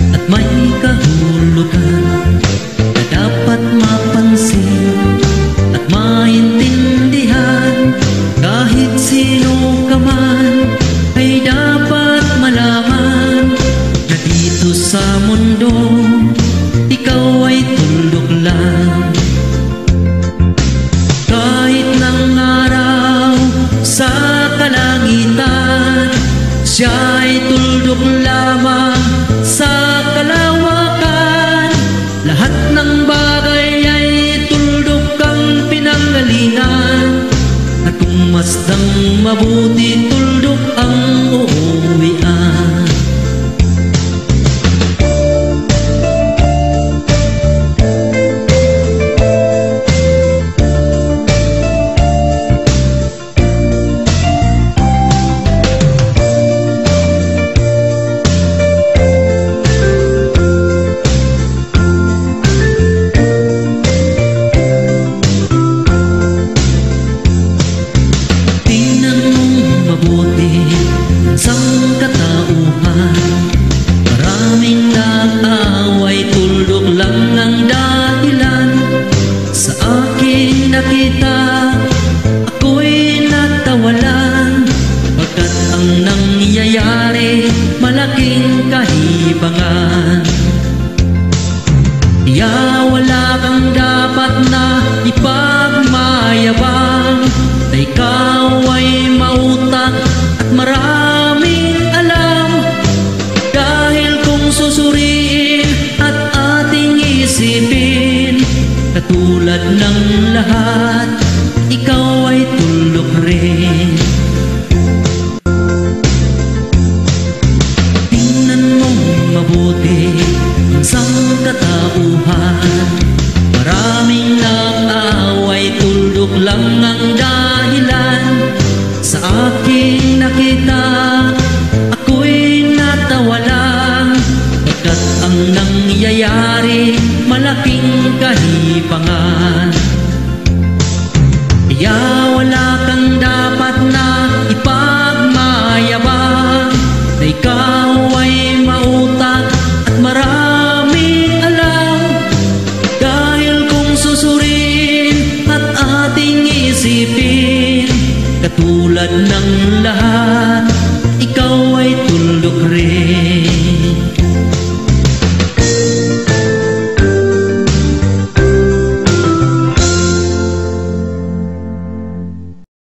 At may kahulugan na dapat mapansin at maintindihan. Kahit sino ka man ay dapat malaman na dito sa mundo ikaw ay tuldok lang. Kahit ng araw sa kalangitan, siya ay tuldok lamang sa kalawakan. Lahat ng bagay ay tuldok ang pinanggalingan. At kung masdang mabuti, tuldok ang uuwian. Maraming nag-away, tuldok lang ang dahilan. Sa aking nakita, ako'y natawalan, pagkat ang nangyayari malaking kahibangan. Kaya wala kang dapat na ipagmayabang, na ikaw ay mautak at maraming alam. Dahil kung susuriin at ating isipin, katulad ng lahat, ikaw ay tuldok rin. Tingnan mong mabuti ang sangkatauhan. Maraming nag-away, tuldok lang ang dahilan. Sa aking nakita, ako'y natawalan, pagkat ang nangyayari malaking kahibangan. Kaya wala kang dapat na